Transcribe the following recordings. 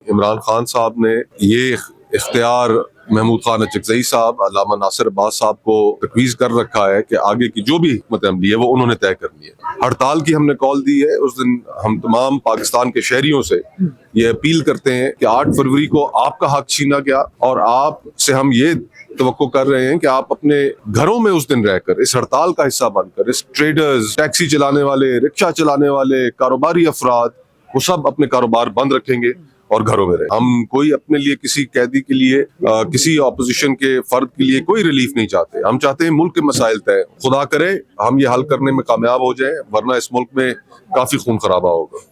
عمران خان صاحب نے یہ اختیار محمود خان اچکزئی صاحب، علامہ ناصر عباس صاحب کو تجویز کر رکھا ہے کہ آگے کی جو بھی حکمت عملی ہے وہ انہوں نے طے کرنی ہے۔ ہڑتال کی ہم نے کال دی ہے۔ اس دن ہم تمام پاکستان کے شہریوں سے یہ اپیل کرتے ہیں کہ 8 فروری کو آپ کا حق چھینا گیا، اور آپ سے ہم یہ توقع کر رہے ہیں کہ آپ اپنے گھروں میں اس دن رہ کر اس ہڑتال کا حصہ بن کر، اس ٹریڈرز، ٹیکسی چلانے والے، رکشہ چلانے والے، کاروباری افراد، وہ سب اپنے کاروبار بند رکھیں گے اور گھروں میں رہیں۔ ہم کوئی اپنے لیے کسی قیدی کے لیے، کسی اپوزیشن کے فرد کے لیے کوئی ریلیف نہیں چاہتے۔ ہم چاہتے ہیں ملک کے مسائل طے، خدا کرے ہم یہ حل کرنے میں کامیاب ہو جائیں، ورنہ اس ملک میں کافی خون خرابہ ہوگا۔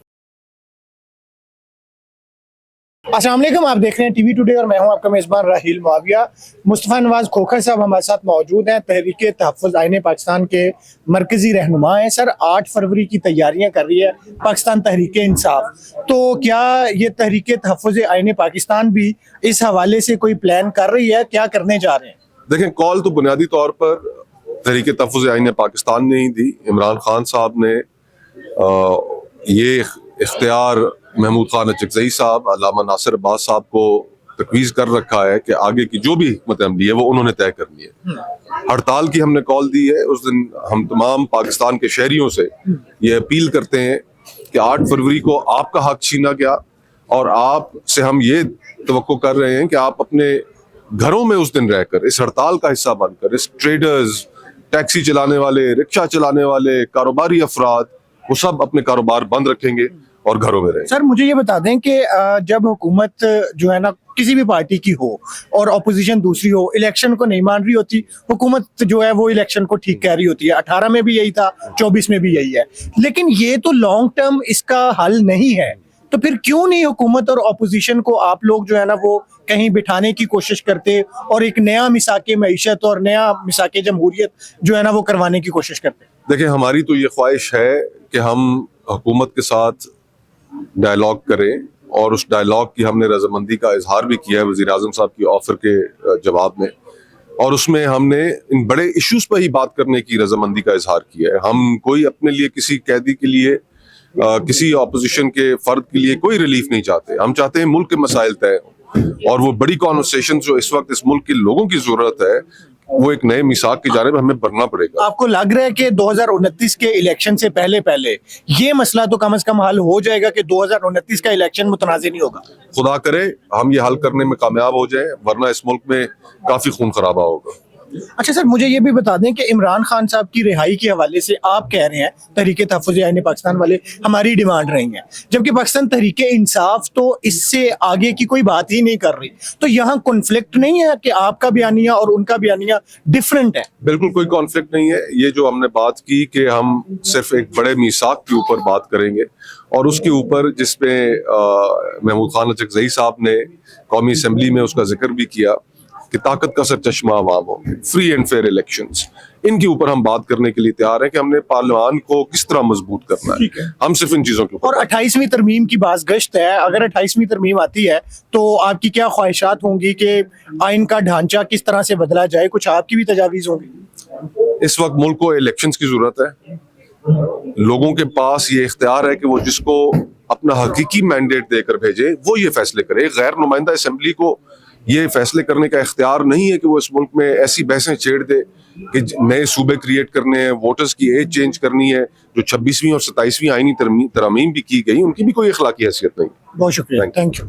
السلام علیکم، آپ دیکھ رہے ہیں ٹی وی ٹوڈے اور میں ہوں آپ کا میزبان راحیل معاویہ۔ مصطفیٰ نواز کھوکھر صاحب ہمارے ساتھ موجود ہیں، تحریک تحفظ آئین پاکستان کے مرکزی رہنما ہیں۔ سر، 8 فروری کی تیاریاں کر رہی ہے پاکستان تحریک انصاف، تو کیا یہ تحریک تحفظ آئین پاکستان بھی اس حوالے سے کوئی پلان کر رہی ہے؟ کیا کرنے جا رہے ہیں؟ دیکھیں، کال تو بنیادی طور پر تحریک تحفظ آئین پاکستان نے ہی دی۔ عمران خان صاحب نے یہ اختیار محمود خان اچکزئی صاحب، علامہ ناصر عباس صاحب کو تجویز کر رکھا ہے کہ آگے کی جو بھی حکمت عملی ہے وہ انہوں نے طے کرنی ہے۔ ہڑتال کی ہم نے کال دی ہے۔ اس دن ہم تمام پاکستان کے شہریوں سے یہ اپیل کرتے ہیں کہ 8 فروری کو آپ کا حق چھینا گیا، اور آپ سے ہم یہ توقع کر رہے ہیں کہ آپ اپنے گھروں میں اس دن رہ کر اس ہڑتال کا حصہ بن کر، اس ٹریڈرز، ٹیکسی چلانے والے، رکشہ چلانے والے، کاروباری افراد، وہ سب اپنے کاروبار بند رکھیں گے اور گھروں میں رہیں۔ سر، مجھے یہ بتا دیں کہ جب حکومت جو ہے نا کسی بھی پارٹی کی ہو اور اپوزیشن دوسری ہو، الیکشن کو نہیں مان رہی ہوتی، حکومت جو ہے وہ الیکشن کو ٹھیک کہہ رہی ہوتی ہے۔ 18 میں بھی یہی تھا، 24 میں بھی یہی ہے، لیکن یہ تو لانگ ٹرم اس کا حل نہیں ہے۔ تو پھر کیوں نہیں حکومت اور اپوزیشن کو آپ لوگ جو ہے نا وہ کہیں بٹھانے کی کوشش کرتے اور ایک نیا مساق معیشت اور نیا مساق جمہوریت جو ہے نا وہ کروانے کی کوشش کرتے؟ دیکھیں، ہماری تو یہ خواہش ہے کہ ہم حکومت کے ساتھ ڈائلاگ کریں، اور اس ڈائلاگ کی ہم نے رضامندی کا اظہار بھی کیا ہے وزیر اعظم صاحب کی آفر کے جواب میں، اور اس میں ہم نے ان بڑے ایشوز پہ ہی بات کرنے کی رضامندی کا اظہار کیا ہے۔ ہم کوئی اپنے لیے کسی قیدی کے لیے، کسی اپوزیشن کے فرد کے لیے کوئی ریلیف نہیں چاہتے۔ ہم چاہتے ہیں ملک کے مسائل طے ہوں، اور وہ بڑی کانورسیشن جو اس وقت اس ملک کے لوگوں کی ضرورت ہے، وہ ایک نئے میثاق کی جانب ہمیں بڑھنا پڑے گا۔ آپ کو لگ رہا ہے کہ 2029 کے الیکشن سے پہلے یہ مسئلہ تو کم از کم حل ہو جائے گا کہ 2029 کا الیکشن متنازع نہیں ہوگا؟ خدا کرے ہم یہ حل کرنے میں کامیاب ہو جائیں، ورنہ اس ملک میں کافی خون خرابہ ہوگا۔ اچھا سر، مجھے یہ بھی بتا دیں کہ عمران خان صاحب کی رہائی کے حوالے سے آپ کہہ رہے ہیں تحریک تحفظ آئین پاکستان والے ہماری ڈیمانڈ رہی ہیں، جبکہ پاکستان تحریک انصاف تو اس سے آگے کی کوئی بات ہی نہیں کر رہی۔ تو یہاں کنفلکٹ نہیں ہے کہ آپ کا بیانیہ اور ان کا بیانیہ ڈیفرنٹ ہے؟ بالکل کوئی کانفلکٹ نہیں ہے۔ یہ جو ہم نے بات کی کہ ہم صرف ایک بڑے میثاق کے اوپر بات کریں گے، اور اس کے اوپر جس میں محمود خان اچکزئی صاحب نے قومی اسمبلی میں اس کا ذکر بھی کیا کہ طاقت کا سرچشمہ عوام ہوں گے، فری اینڈ فیئر الیکشنز، ان کے اوپر ہم بات کرنے کے لیے تیار ہیں کہ ہم نے پارلیمان کو کس طرح مضبوط کرنا ہے۔ ہم صرف ان چیزوں کے اوپر۔ اور 28ویں ترمیم کی باز گشت ہے، اگر 28ویں ترمیم آتی ہے تو آپ کی کیا خواہشات ہوں گی کہ آئین کا ڈھانچہ کس طرح سے بدلا جائے؟ کچھ آپ کی بھی تجاویز ہوں گی؟ اس وقت ملک کو الیکشنز کی ضرورت ہے۔ لوگوں کے پاس یہ اختیار ہے کہ وہ جس کو اپنا حقیقی مینڈیٹ دے کر بھیجے وہ یہ فیصلے کرے۔ غیر نمائندہ اسمبلی کو یہ فیصلے کرنے کا اختیار نہیں ہے کہ وہ اس ملک میں ایسی بحثیں چھیڑ دے کہ نئے صوبے کریٹ کرنے ہیں، ووٹرز کی ایج چینج کرنی ہے۔ جو 26ویں اور 27ویں آئینی ترامیم بھی کی گئی، ان کی بھی کوئی اخلاقی حیثیت نہیں۔ بہت شکریہ، تھینک یو۔